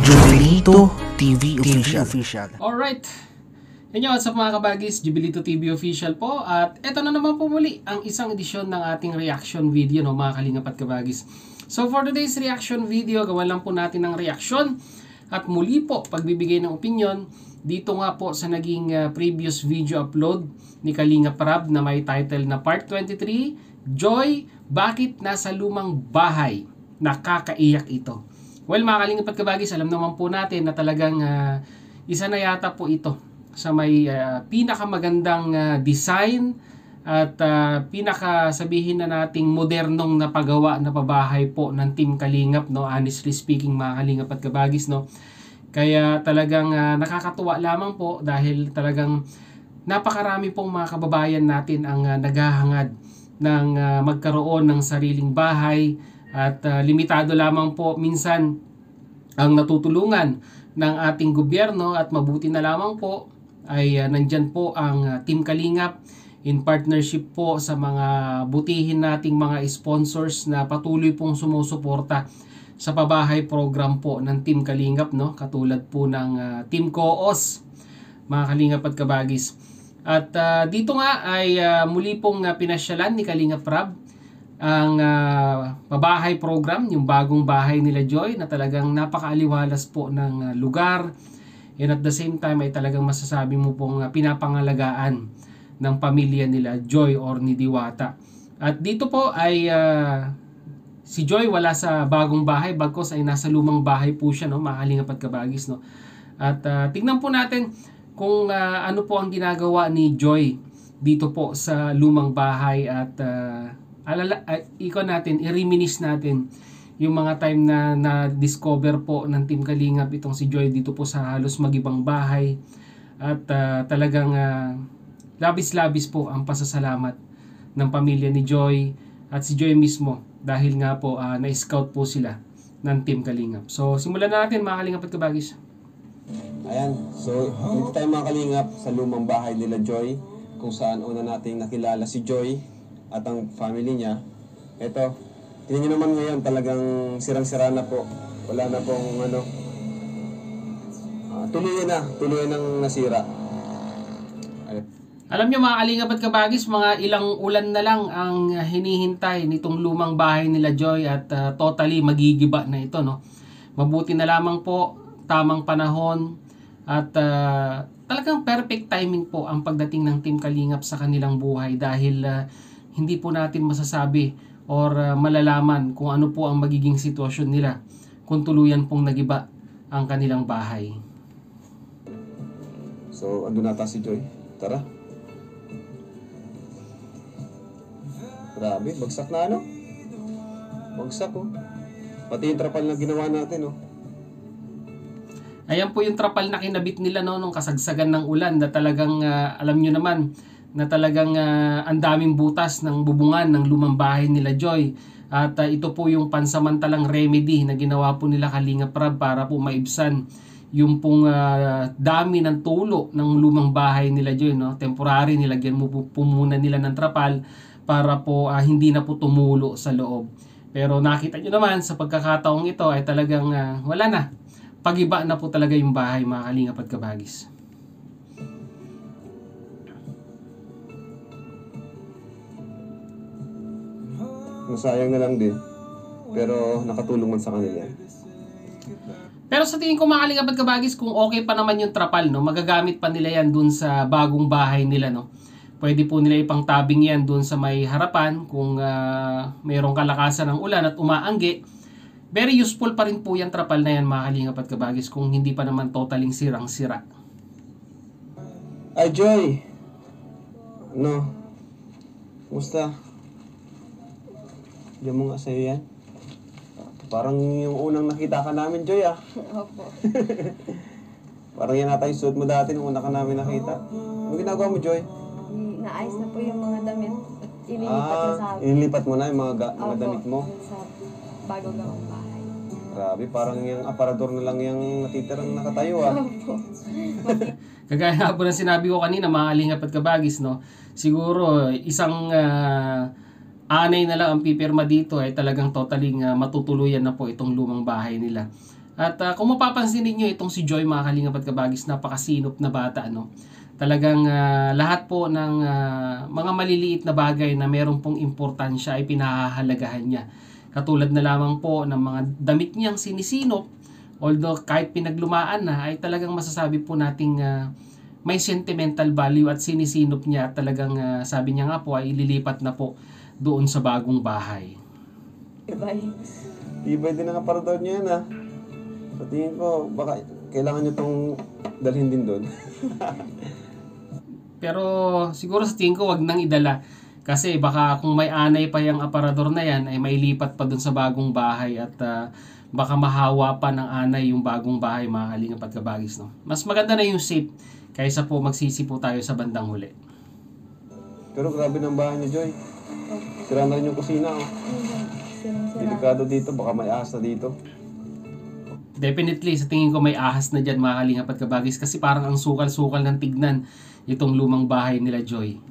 Jubilito TV Official. Alright. Yan yung what's up mga kabagis, Jubilito TV Official po. At eto na naman po muli ang isang edisyon ng ating reaction video, no, mga kalingap at kabagis. So for today's reaction video, gawan lang po natin ng reaction. At muli po, pagbibigay ng opinion, dito nga po sa naging previous video upload ni Kalingap Rab na may title na Part 23, Joy, Bakit Nasa Lumang Bahay? Nakakaiyak ito. Well, mga kalingap at kabagis, alam naman po natin na talagang isa na yata po ito sa may pinakamagandang design at pinaka sabihin na nating modernong napagawa na pabahay po ng Team Kalingap, no, honestly speaking mga kalingap at kabagis, no. Kaya talagang nakakatuwa lamang po dahil talagang napakarami pong mga kababayan natin ang naghahangad ng magkaroon ng sariling bahay. At limitado lamang po minsan ang natutulungan ng ating gobyerno at mabuti na lamang po ay nandyan po ang Team Kalingap in partnership po sa mga butihin nating mga sponsors na patuloy pong sumusuporta sa pabahay program po ng Team Kalingap, no? Katulad po ng Team Koos, mga kalingap at kabagis. At dito nga ay muli pong pinasyalan ni Kalingap Rab ang pabahay program, yung bagong bahay nila Joy na talagang napakaaliwalas po ng lugar, and at the same time ay talagang masasabi mo pong pinapangalagaan ng pamilya nila Joy or ni Diwata. At dito po ay si Joy wala sa bagong bahay, bagkos ay nasa lumang bahay po siya, no, mga kalingap at kabagis, no. At tingnan po natin kung ano po ang ginagawa ni Joy dito po sa lumang bahay at i-reminisce natin yung mga time na na-discover po ng Team Kalingap itong si Joy dito po sa halos magibang bahay. At talagang labis-labis po ang pasasalamat ng pamilya ni Joy at si Joy mismo dahil nga po na-scout po sila ng Team Kalingap. So simulan na natin mga kalingap at kabagis. Ayan, so dito tayo mga kalingap sa lumang bahay nila Joy, kung saan una nating nakilala si Joy at ang family niya. Ito, tingnan nyo naman ngayon, talagang sirang-sira na po. Wala na pong tuluyan ng nasira. Ayun. Alam nyo mga kalingap at kabagis, mga ilang ulan na lang ang hinihintay nitong lumang bahay nila Joy at totally magigiba na ito, no. Mabuti na lamang po, tamang panahon at talagang perfect timing po ang pagdating ng Team Kalingap sa kanilang buhay dahil hindi po natin masasabi or malalaman kung ano po ang magiging sitwasyon nila kung tuluyan pong nagiba ang kanilang bahay. So, andun nata si Joy. Tara. Grabe, bagsak na ano? Bagsak, oh. Pati yung trapal na ginawa natin, oh. Ayan po yung trapal na kinabit nila, no, nung kasagsagan ng ulan na talagang alam nyo naman na talagang ang daming butas ng bubungan ng lumang bahay nila Joy. At ito po yung pansamantalang remedy na ginawa po nila Kalingap Rab para po maibsan yung pong dami ng tulo ng lumang bahay nila Joy, no? Temporary nilagyan mo po muna nila ng trapal para po hindi na po tumulo sa loob. Pero nakita nyo naman sa pagkakataong ito ay talagang wala na. Pagiba na po talaga yung bahay, mga kalingap at kabagis. Nasayang na lang din. Pero nakatulong man sa kanila. Pero sa tingin ko mga kalingap at kabagis, kung okay pa naman yung trapal, no, magagamit pa nila yan dun sa bagong bahay nila, no. Pwede po nila ipang tabing yan dun sa may harapan kung mayroong kalakasan ng ulan at umaanggi. Very useful pa rin po yung trapal na yan, mga kalingap at kabagis, kung hindi pa naman totaling sirang-sira. Ay, Joy! Ano? Kumusta? Diyan mo nga sa'yo yan. Parang yung unang nakita ka namin, Joy, ah. Opo. Parang yan ata yung suot mo dati nung una ka namin nakita. Ano ginagawa mo, Joy? Naayos na po yung mga damit at ililipat na sa inilipat mo na yung mga Opo, damit mo? sa bago gawang bahay. Grabe, parang yung aparador na lang yung natitirang nakatayo, ah. Opo. Kagaya po na sinabi ko kanina, mga kalingap at kabagis, no, siguro isang anay na lang ang pipirma dito ay talagang totally matutuluyan na po itong lumang bahay nila. At kung mapapansin ninyo, itong si Joy, mga kalingap at kabagis, napakasinop na bata, ano. Talagang lahat po ng mga maliliit na bagay na meron pong importansya ay pinahahalagahan niya. Katulad na lamang po ng mga damit niyang sinisinop, although kahit pinaglumaan na, ay talagang masasabi po nating may sentimental value at sinisinop niya at talagang sabi niya nga po ay ililipat na po doon sa bagong bahay. Bye. Tibay din ang aparador niya yan, ha? Sa tingin ko, baka kailangan niyo itong dalhin din doon. Pero siguro sa tingin ko wag nang idala. Kasi baka kung may anay pa yung aparador na yan, ay mailipat pa dun sa bagong bahay at baka mahawa pa ng anay yung bagong bahay, mga kalingap at kabagis, no? Mas maganda na yung safe kaysa po magsisi po tayo sa bandang huli. Pero grabe ng bahay ni Joy. Sira na rin yung kusina, oh. Sirang-sira. Delikado dito, baka may ahas na dito. Definitely, sa tingin ko may ahas na dyan, mga kalingap at kabagis, kasi parang ang sukal-sukal ng tignan itong lumang bahay nila Joy.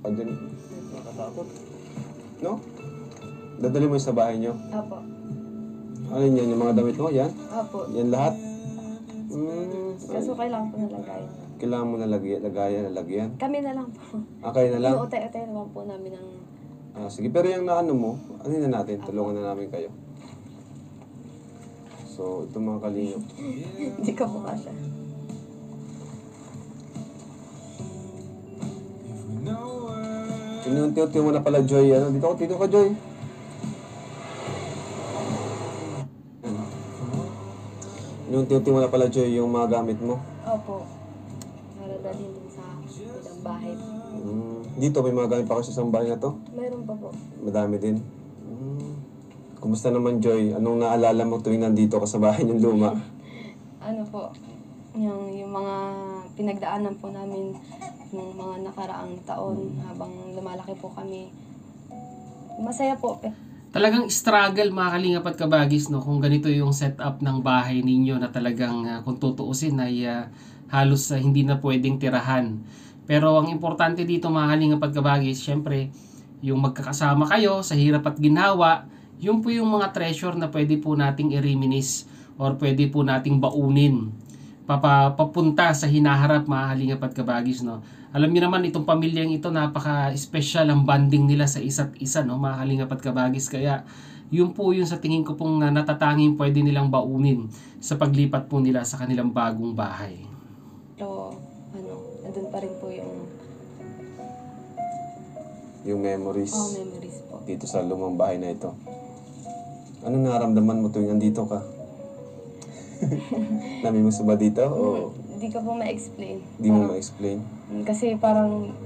Andyan, nakatakot. No? Dadali mo yung sa bahay niyo. Apo. Ano yan, yung mga damit mo, yan? Apo. Yan lahat? Kaso kailangan po nalagay. Kailangan mo nalagyan. Kami na lang po. Kayo na lang? Inuutay-utay naman po namin ng... Sige, pero yung naano mo, ano na natin, tulungan na namin kayo. So, ito mga kalingap. Hindi ka po kasya. Inunti-unti mo na pala, Joy. Ano? Dito ka, Joy. Inunti-unti mo na pala, Joy, yung mga gamit mo. Opo. Para dalhin din sa ilang bahay. Dito, may mga gamit pa kasi sa bahay na to. Mayroon pa po. Madami din. Kumusta naman, Joy? Anong naalala mo tuwing nandito ka sa bahay ng luma? Ano po, yung mga pinagdaanan po namin yung mga nakaraang taon habang lumalaki po kami. Masaya po. Talagang struggle, mga kalingap at kabagis, no? Kung ganito yung setup ng bahay ninyo na talagang kung tutuusin ay halos hindi na pwedeng tirahan. Pero ang importante dito, mga kalingap at kabagis, syempre, yung magkakasama kayo sa hirap at ginhawa, yun po yung mga treasure na pwede po nating i-reminisce or pwede po nating baunin papunta sa hinaharap, mga kalingap at kabagis, no? Alam niyo naman, itong pamilyang ito, napaka-special ang bonding nila sa isa't isa, no, mga kalingap at kabagis. Kaya yun po yung sa tingin ko pong natatanging pwede nilang baunin sa paglipat po nila sa kanilang bagong bahay. So, nandun pa rin po Yung memories memories po. dito sa lumang bahay na ito. Ano naramdaman mo tuwing nandito ka? Namimiss mo ba dito? O Hindi ko po ma-explain. di mo ma-explain? Kasi parang,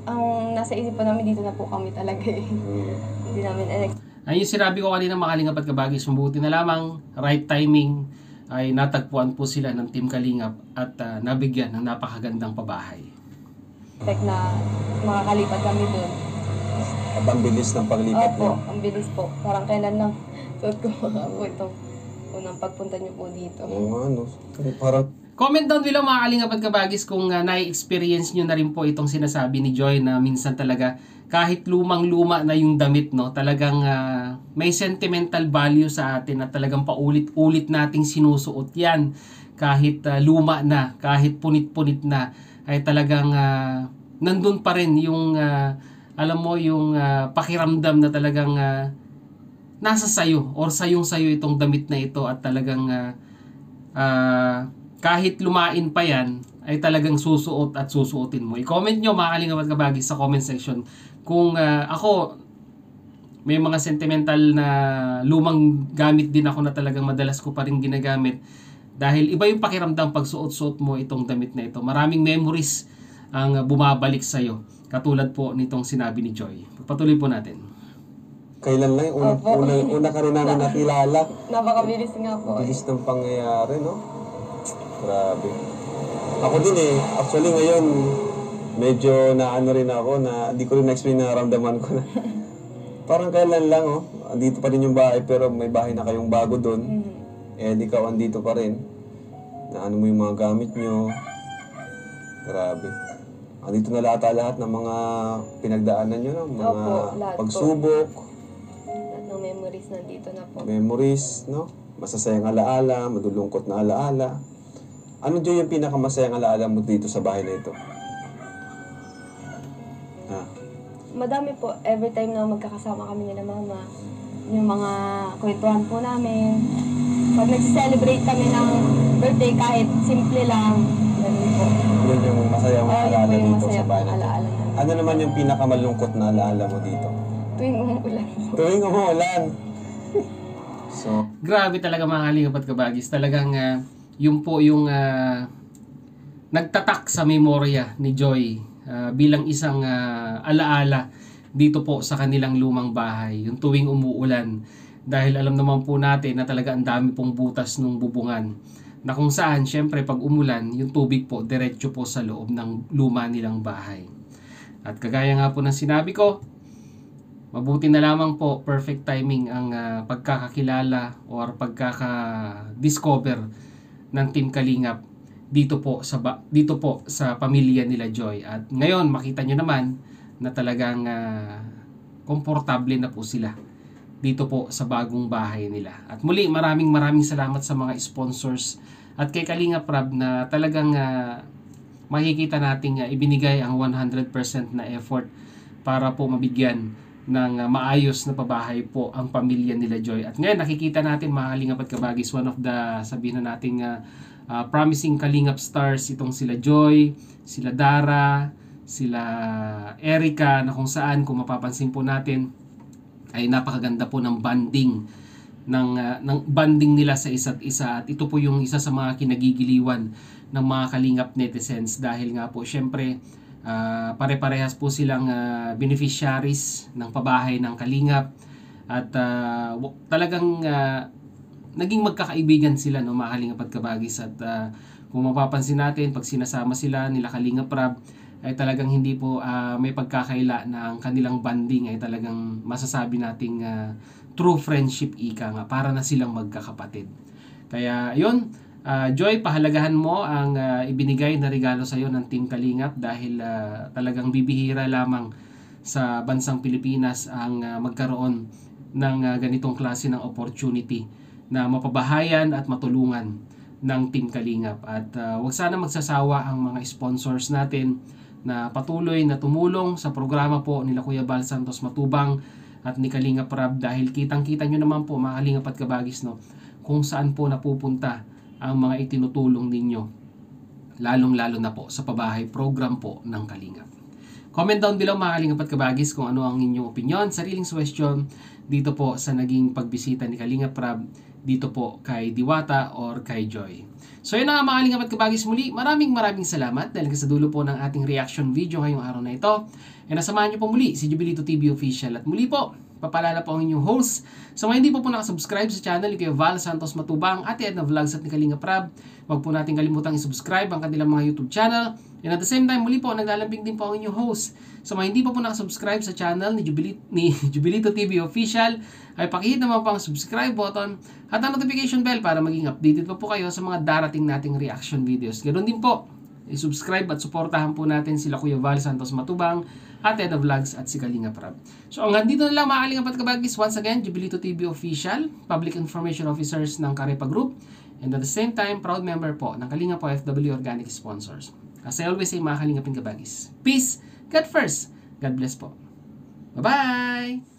ang nasa isip po namin dito na po kami talaga eh. Hindi namin Ayun yung sinabi ko kanina, mga kalingap at kabagis, mabuti na lamang, right timing, ay natagpuan po sila ng Team Kalingap at nabigyan ng napakagandang pabahay. expect na makakalipat kami doon. At ang bilis ng paglipat Opo, niyo. ang bilis po. Parang kailan lang suot ko po ito. Unang pagpunta niyo po dito. Parang Comment down below, mga kalingap at kabagis, kung na-experience nyo na rin po itong sinasabi ni Joy na minsan talaga kahit lumang-luma na yung damit, no, talagang may sentimental value sa atin at talagang paulit-ulit nating sinusuot yan. Kahit luma na, kahit punit-punit na, ay talagang nandun pa rin yung alam mo, yung pakiramdam na talagang nasa sayo or sayong-sayo itong damit na ito at talagang kahit lumain pa yan, ay talagang susuot at susuotin mo. I-comment nyo, mga kalingap at kabagis, sa comment section kung ako, may mga sentimental na lumang gamit din ako na talagang madalas ko pa rin ginagamit. Dahil iba yung pakiramdam pag suot-suot mo itong damit na ito. Maraming memories ang bumabalik sa'yo. Katulad po nitong sinabi ni Joy. Pagpatuloy po natin. kailan lang yung una ka rin namin nakilala. Napakabilis nga po. Bilis ng pangyayari, no? Grabe. Ako din actually ngayon, medyo naano rin ako na hindi ko rin na-explain na naramdaman ko na. Parang kailan lang, andito pa rin yung bahay pero may bahay na kayong bago doon. Ikaw andito pa rin. Na ano mo yung mga gamit nyo. Grabe. Andito na lahat ng mga pinagdaanan nyo, no? Mga Opo, lahat po. pagsubok. Lahat ng memories nandito na po. Memories, no? masasayang alaala, madulungkot na alaala. Ano Joy yung pinakamasayang alaala mo dito sa bahay na ito? Ha? Madami po, every time na magkakasama kami nila mama, yung mga kwentuhan po namin. Pag nag-celebrate kami ng birthday, kahit simple lang, ganun po. Yun yung masayang Yun alaala po yung dito masaya sa bahay pong na ito. alaala namin. Ano naman yung pinakamalungkot na alaala mo dito? Tuwing umuulan po. Tuwing umuulan. So, Grabe talaga mga kalingap at kabagis. Talagang yun po yung nagtatak sa memorya ni Joy bilang isang alaala dito po sa kanilang lumang bahay. Yung tuwing umuulan. Dahil alam naman po natin na talaga ang dami pong butas nung bubungan. Na kung saan, syempre pag umulan, yung tubig po diretso po sa loob ng luma nilang bahay. At kagaya nga po ng sinabi ko, mabuti na lamang po, perfect timing ang pagkakakilala or pagkaka-discover ng Team Kalingap dito po sa pamilya nila Joy. At ngayon makita nyo naman na talagang komportable na po sila dito po sa bagong bahay nila. At muli maraming salamat sa mga sponsors at kay Kalingap Rab na talagang makikita nating ibinigay ang 100% na effort para po mabigyan ng maayos na pabahay po ang pamilya nila Joy. At ngayon nakikita natin mga Kalingap at Kabagis, one of the sabihin na nating promising Kalingap stars itong sila Joy, sila Dara, sila Erica, na kung saan kung mapapansin po natin ay napakaganda po ng banding ng banding nila sa isa't isa. At ito po yung isa sa mga kinagigiliwan ng mga Kalingap netizens dahil nga po syempre pare-parehas po silang beneficiaries ng pabahay ng Kalingap at talagang naging magkakaibigan sila, no, mga Kalingap at Kabagis. At kung mapapansin natin, pag sinasama sila nila Kalingap Rab, ay talagang hindi po may pagkakaila na ang kanilang banding ay talagang masasabi nating true friendship ika nga, para na silang magkakapatid. Kaya yun, Joy, pahalagahan mo ang ibinigay na regalo sa iyo ng Team Kalingap dahil talagang bibihira lamang sa bansang Pilipinas ang magkaroon ng ganitong klase ng opportunity na mapabahayan at matulungan ng Team Kalingap. At wag sana magsasawa ang mga sponsors natin na patuloy na tumulong sa programa po nila Kuya Val Santos Matubang at ni Kalingap Rab dahil kitang-kita nyo naman po mga Kalingap at Kabagis, no, kung saan po napupunta ang mga itinutulong ninyo, lalong-lalo na po sa pabahay program po ng Kalingap. Comment down below mga Kalingap at Kabagis kung ano ang inyong opinion, sariling suggestion dito po sa naging pagbisita ni Kalingap Rab dito po kay Diwata or kay Joy. So yun na nga mga Kalingap at Kabagis, muli maraming salamat dahil sa dulo po ng ating reaction video ngayong araw na ito. E nasamahan nyo po muli si Jubilito TV Official. At muli po, papalala po ang inyong host. Sa mga hindi po nakasubscribe sa channel ni Kuya Val Santos Matubang, Ate Edna Vlogs at ni Kalingap Rab, huwag po natin kalimutang i-subscribe ang kanilang mga YouTube channel. And at the same time, muli po, naglalambing din po ang inyong host. Sa mga hindi pa po nakasubscribe sa channel ni Jubilito TV Official, ay pakihit naman po ang subscribe button at ang notification bell para maging updated po kayo sa mga darating nating reaction videos. Ganoon din po, i-subscribe at suportahan po natin sila Kuya Val Santos Matubang, Ate Edna Vlogs at si Kalingap Rab. So hanggang dito na lang mga Kalingap at Kabagis. Once again, Jubilito TV Official, Public Information Officers ng Karepa Group, and at the same time, proud member po ng Kalingap OFW Organic Sponsors. As I always say mga Kalingap and Kabagis, peace, God first, God bless po. Bye-bye!